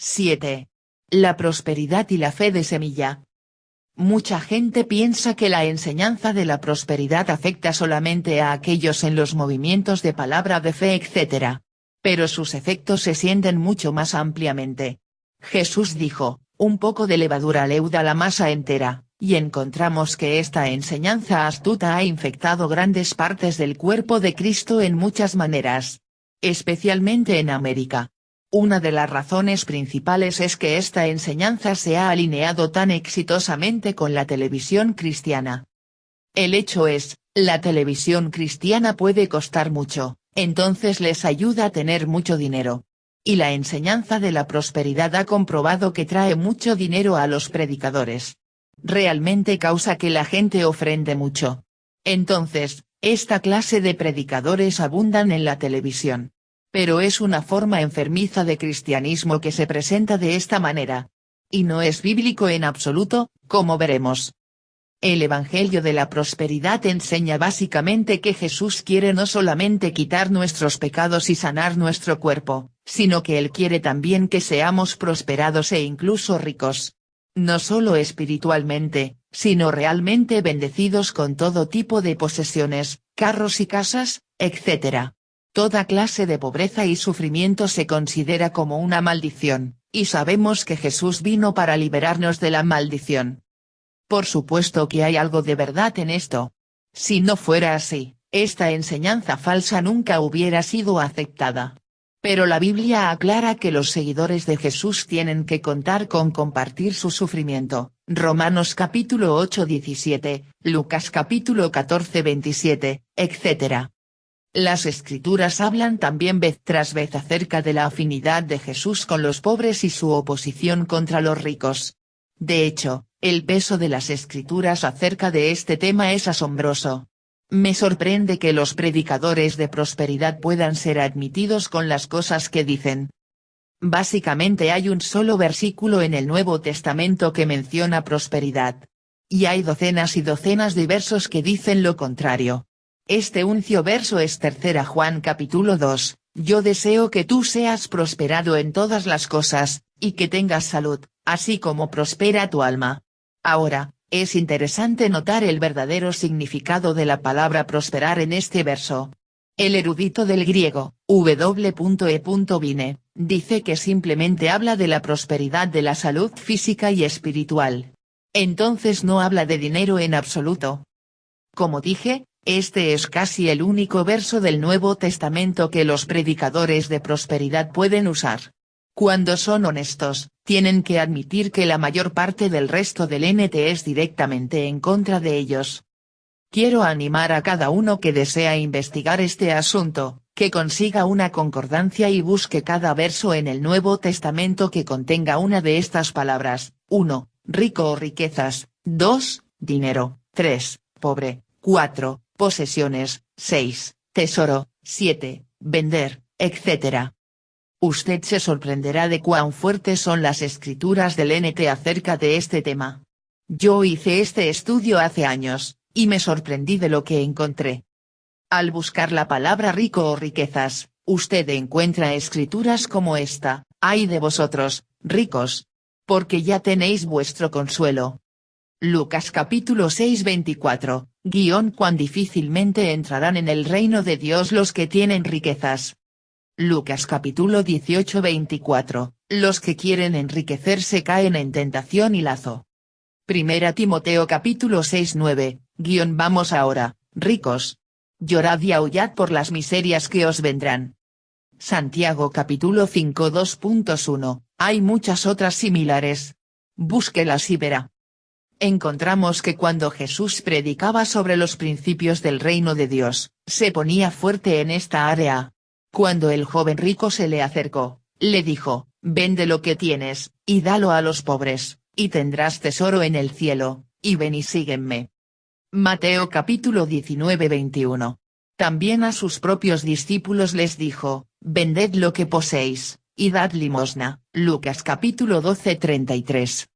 7. La prosperidad y la fe de semilla. Mucha gente piensa que la enseñanza de la prosperidad afecta solamente a aquellos en los movimientos de palabra de fe etc. Pero sus efectos se sienten mucho más ampliamente. Jesús dijo, un poco de levadura leuda la masa entera, y encontramos que esta enseñanza astuta ha infectado grandes partes del cuerpo de Cristo en muchas maneras. Especialmente en América. Una de las razones principales es que esta enseñanza se ha alineado tan exitosamente con la televisión cristiana. El hecho es, la televisión cristiana puede costar mucho, entonces les ayuda a tener mucho dinero. Y la enseñanza de la prosperidad ha comprobado que trae mucho dinero a los predicadores. Realmente causa que la gente ofrende mucho. Entonces, esta clase de predicadores abundan en la televisión. Pero es una forma enfermiza de cristianismo que se presenta de esta manera. Y no es bíblico en absoluto, como veremos. El Evangelio de la Prosperidad enseña básicamente que Jesús quiere no solamente quitar nuestros pecados y sanar nuestro cuerpo, sino que Él quiere también que seamos prosperados e incluso ricos. No solo espiritualmente, sino realmente bendecidos con todo tipo de posesiones, carros y casas, etc. Toda clase de pobreza y sufrimiento se considera como una maldición, y sabemos que Jesús vino para liberarnos de la maldición. Por supuesto que hay algo de verdad en esto. Si no fuera así, esta enseñanza falsa nunca hubiera sido aceptada. Pero la Biblia aclara que los seguidores de Jesús tienen que contar con compartir su sufrimiento, Romanos capítulo 8:17, Lucas capítulo 14:27, etc. Las Escrituras hablan también vez tras vez acerca de la afinidad de Jesús con los pobres y su oposición contra los ricos. De hecho, el peso de las Escrituras acerca de este tema es asombroso. Me sorprende que los predicadores de prosperidad puedan ser admitidos con las cosas que dicen. Básicamente hay un solo versículo en el Nuevo Testamento que menciona prosperidad. Y hay docenas y docenas de versos que dicen lo contrario. Este uncio verso es 3 Juan capítulo 2, yo deseo que tú seas prosperado en todas las cosas, y que tengas salud, así como prospera tu alma. Ahora, es interesante notar el verdadero significado de la palabra prosperar en este verso. El erudito del griego, W.E. Vine, dice que simplemente habla de la prosperidad de la salud física y espiritual. Entonces no habla de dinero en absoluto. Como dije, este es casi el único verso del Nuevo Testamento que los predicadores de prosperidad pueden usar. Cuando son honestos, tienen que admitir que la mayor parte del resto del NT es directamente en contra de ellos. Quiero animar a cada uno que desea investigar este asunto, que consiga una concordancia y busque cada verso en el Nuevo Testamento que contenga una de estas palabras: 1. Rico o riquezas, 2. Dinero, 3. Pobre, 4. Posesiones, 6. Tesoro, 7. Vender, etc. Usted se sorprenderá de cuán fuertes son las escrituras del NT acerca de este tema. Yo hice este estudio hace años, y me sorprendí de lo que encontré. Al buscar la palabra rico o riquezas, usted encuentra escrituras como esta: ay de vosotros, ricos, porque ya tenéis vuestro consuelo. Lucas capítulo 6:24, cuán difícilmente entrarán en el reino de Dios los que tienen riquezas. Lucas capítulo 18:24, los que quieren enriquecerse caen en tentación y lazo. Primera Timoteo capítulo 6:9, vamos ahora, ricos. Llorad y aullad por las miserias que os vendrán. Santiago capítulo 5 2.1, hay muchas otras similares. Búsquelas y verá. Encontramos que cuando Jesús predicaba sobre los principios del reino de Dios, se ponía fuerte en esta área. Cuando el joven rico se le acercó, le dijo: vende lo que tienes, y dalo a los pobres, y tendrás tesoro en el cielo, y ven y sígueme. Mateo capítulo 19:21. También a sus propios discípulos les dijo: vended lo que poseéis, y dad limosna. Lucas capítulo 12:33.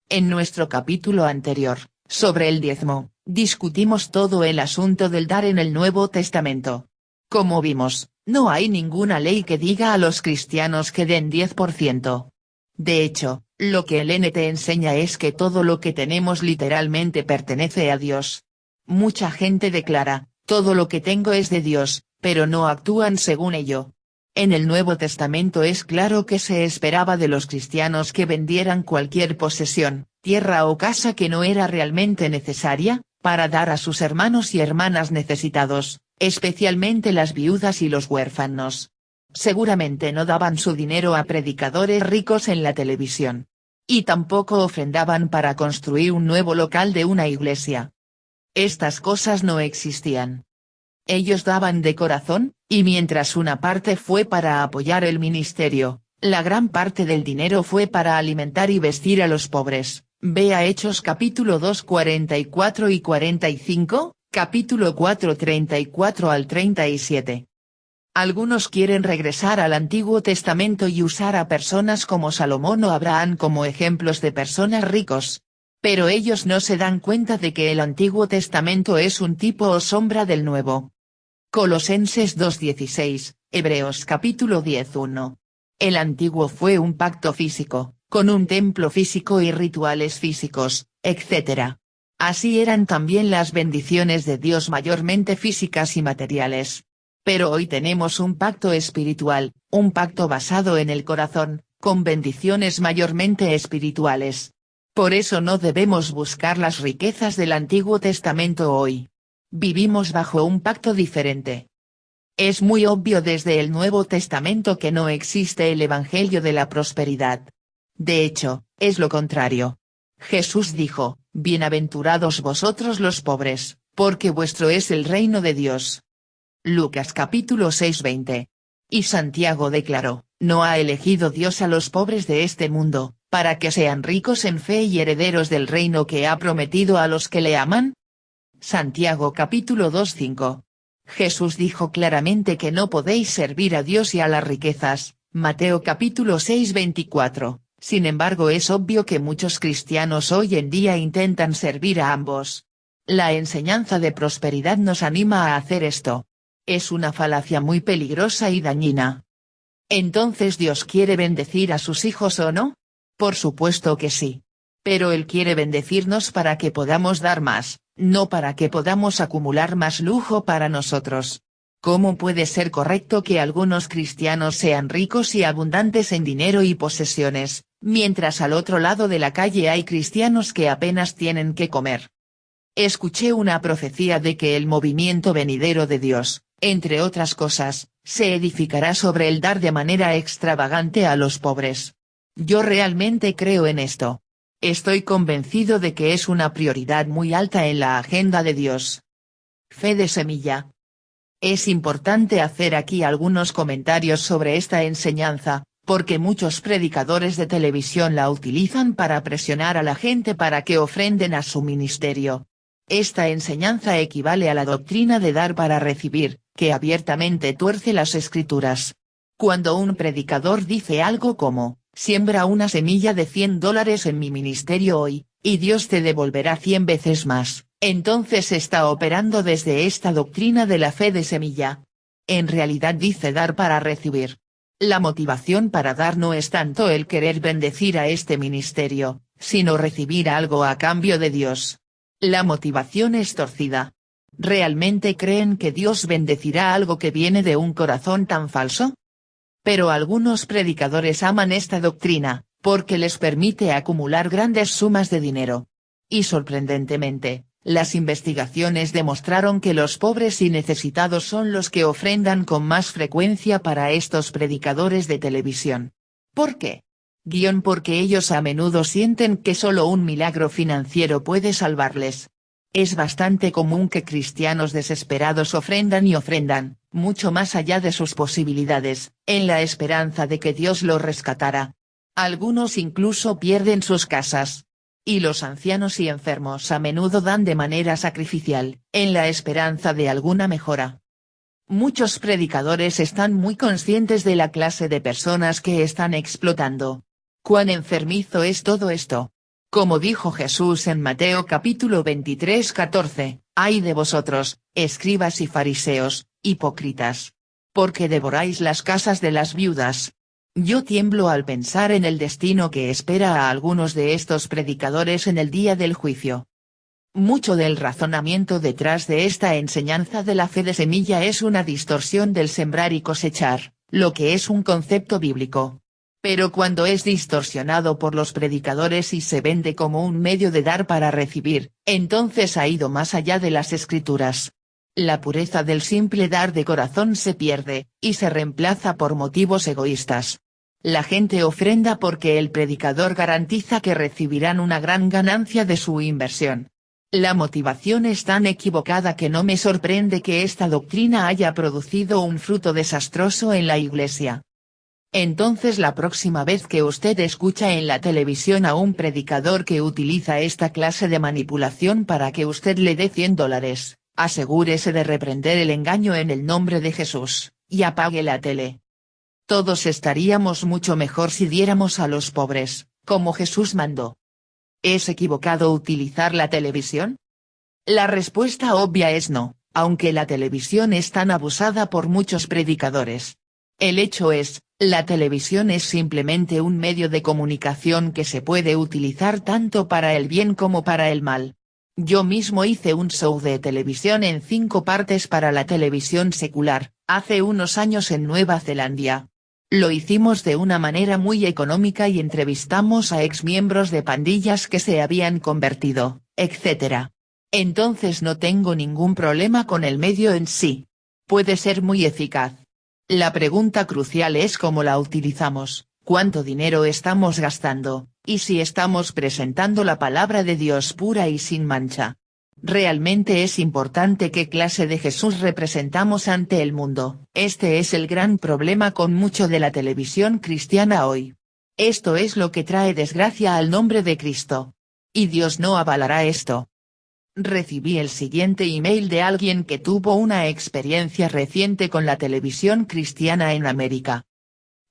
En nuestro capítulo anterior, sobre el diezmo, discutimos todo el asunto del dar en el Nuevo Testamento. Como vimos, no hay ninguna ley que diga a los cristianos que den 10%. De hecho, lo que el NT enseña es que todo lo que tenemos literalmente pertenece a Dios. Mucha gente declara, todo lo que tengo es de Dios, pero no actúan según ello. En el Nuevo Testamento es claro que se esperaba de los cristianos que vendieran cualquier posesión, tierra o casa que no era realmente necesaria, para dar a sus hermanos y hermanas necesitados, especialmente las viudas y los huérfanos. Seguramente no daban su dinero a predicadores ricos en la televisión. Y tampoco ofrendaban para construir un nuevo local de una iglesia. Estas cosas no existían. Ellos daban de corazón, y mientras una parte fue para apoyar el ministerio, la gran parte del dinero fue para alimentar y vestir a los pobres. Vea Hechos capítulo 2 44 y 45, capítulo 4 34 al 37. Algunos quieren regresar al Antiguo Testamento y usar a personas como Salomón o Abraham como ejemplos de personas ricos. Pero ellos no se dan cuenta de que el Antiguo Testamento es un tipo o sombra del Nuevo. Colosenses 2:16, Hebreos capítulo 10:1. El Antiguo fue un pacto físico, con un templo físico y rituales físicos, etc. Así eran también las bendiciones de Dios mayormente físicas y materiales. Pero hoy tenemos un pacto espiritual, un pacto basado en el corazón, con bendiciones mayormente espirituales. Por eso no debemos buscar las riquezas del Antiguo Testamento hoy. Vivimos bajo un pacto diferente. Es muy obvio desde el Nuevo Testamento que no existe el Evangelio de la prosperidad. De hecho, es lo contrario. Jesús dijo, bienaventurados vosotros los pobres, porque vuestro es el reino de Dios. Lucas capítulo 6:20. Y Santiago declaró, no ha elegido Dios a los pobres de este mundo, para que sean ricos en fe y herederos del reino que ha prometido a los que le aman. Santiago capítulo 2:5. Jesús dijo claramente que no podéis servir a Dios y a las riquezas, Mateo capítulo 6:24, sin embargo es obvio que muchos cristianos hoy en día intentan servir a ambos. La enseñanza de prosperidad nos anima a hacer esto. Es una falacia muy peligrosa y dañina. ¿Entonces Dios quiere bendecir a sus hijos o no? Por supuesto que sí. Pero Él quiere bendecirnos para que podamos dar más, no para que podamos acumular más lujo para nosotros. ¿Cómo puede ser correcto que algunos cristianos sean ricos y abundantes en dinero y posesiones, mientras al otro lado de la calle hay cristianos que apenas tienen que comer? Escuché una profecía de que el movimiento venidero de Dios, entre otras cosas, se edificará sobre el dar de manera extravagante a los pobres. Yo realmente creo en esto. Estoy convencido de que es una prioridad muy alta en la agenda de Dios. Fe de semilla. Es importante hacer aquí algunos comentarios sobre esta enseñanza, porque muchos predicadores de televisión la utilizan para presionar a la gente para que ofrenden a su ministerio. Esta enseñanza equivale a la doctrina de dar para recibir, que abiertamente tuerce las escrituras. Cuando un predicador dice algo como, siembra una semilla de $100 en mi ministerio hoy, y Dios te devolverá 100 veces más, entonces está operando desde esta doctrina de la fe de semilla. En realidad dice dar para recibir. La motivación para dar no es tanto el querer bendecir a este ministerio, sino recibir algo a cambio de Dios. La motivación es torcida. ¿Realmente creen que Dios bendecirá algo que viene de un corazón tan falso? Pero algunos predicadores aman esta doctrina, porque les permite acumular grandes sumas de dinero. Y sorprendentemente, las investigaciones demostraron que los pobres y necesitados son los que ofrendan con más frecuencia para estos predicadores de televisión. ¿Por qué? Porque ellos a menudo sienten que solo un milagro financiero puede salvarles. Es bastante común que cristianos desesperados ofrendan y ofrendan, mucho más allá de sus posibilidades, en la esperanza de que Dios los rescatara. Algunos incluso pierden sus casas. Y los ancianos y enfermos a menudo dan de manera sacrificial, en la esperanza de alguna mejora. Muchos predicadores están muy conscientes de la clase de personas que están explotando. ¿Cuán enfermizo es todo esto? Como dijo Jesús en Mateo capítulo 23:14, «Ay de vosotros, escribas y fariseos, hipócritas. Porque devoráis las casas de las viudas. Yo tiemblo al pensar en el destino que espera a algunos de estos predicadores en el día del juicio. Mucho del razonamiento detrás de esta enseñanza de la fe de semilla es una distorsión del sembrar y cosechar, lo que es un concepto bíblico. Pero cuando es distorsionado por los predicadores y se vende como un medio de dar para recibir, entonces ha ido más allá de las escrituras. La pureza del simple dar de corazón se pierde, y se reemplaza por motivos egoístas. La gente ofrenda porque el predicador garantiza que recibirán una gran ganancia de su inversión. La motivación es tan equivocada que no me sorprende que esta doctrina haya producido un fruto desastroso en la Iglesia. Entonces la próxima vez que usted escucha en la televisión a un predicador que utiliza esta clase de manipulación para que usted le dé $100, asegúrese de reprender el engaño en el nombre de Jesús, y apague la tele. Todos estaríamos mucho mejor si diéramos a los pobres, como Jesús mandó. ¿Es equivocado utilizar la televisión? La respuesta obvia es no, aunque la televisión es tan abusada por muchos predicadores. El hecho es, la televisión es simplemente un medio de comunicación que se puede utilizar tanto para el bien como para el mal. Yo mismo hice un show de televisión en 5 partes para la televisión secular, hace unos años en Nueva Zelanda. Lo hicimos de una manera muy económica y entrevistamos a exmiembros de pandillas que se habían convertido, etc. Entonces no tengo ningún problema con el medio en sí. Puede ser muy eficaz. La pregunta crucial es cómo la utilizamos, cuánto dinero estamos gastando, y si estamos presentando la palabra de Dios pura y sin mancha. Realmente es importante qué clase de Jesús representamos ante el mundo. Este es el gran problema con mucho de la televisión cristiana hoy. Esto es lo que trae desgracia al nombre de Cristo. Y Dios no avalará esto. Recibí el siguiente email de alguien que tuvo una experiencia reciente con la televisión cristiana en América.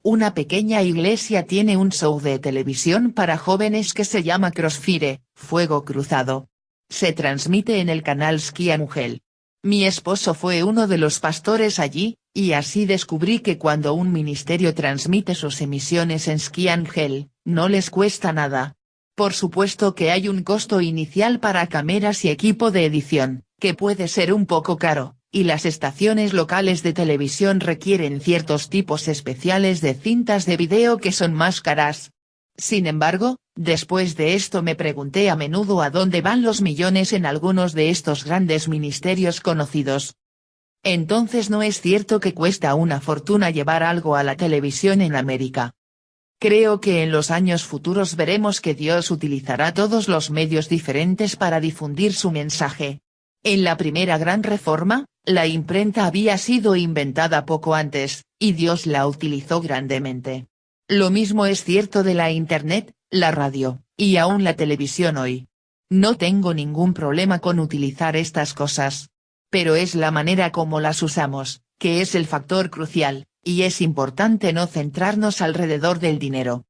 Una pequeña iglesia tiene un show de televisión para jóvenes que se llama Crossfire, Fuego Cruzado. Se transmite en el canal Ski Angel. Mi esposo fue uno de los pastores allí, y así descubrí que cuando un ministerio transmite sus emisiones en Ski Angel, no les cuesta nada. Por supuesto que hay un costo inicial para cámaras y equipo de edición, que puede ser un poco caro, y las estaciones locales de televisión requieren ciertos tipos especiales de cintas de video que son más caras. Sin embargo, después de esto me pregunté a menudo a dónde van los millones en algunos de estos grandes ministerios conocidos. Entonces no es cierto que cuesta una fortuna llevar algo a la televisión en América. Creo que en los años futuros veremos que Dios utilizará todos los medios diferentes para difundir su mensaje. En la primera gran reforma, la imprenta había sido inventada poco antes, y Dios la utilizó grandemente. Lo mismo es cierto de la Internet, la radio, y aún la televisión hoy. No tengo ningún problema con utilizar estas cosas. Pero es la manera como las usamos, que es el factor crucial, y es importante no centrarnos alrededor del dinero.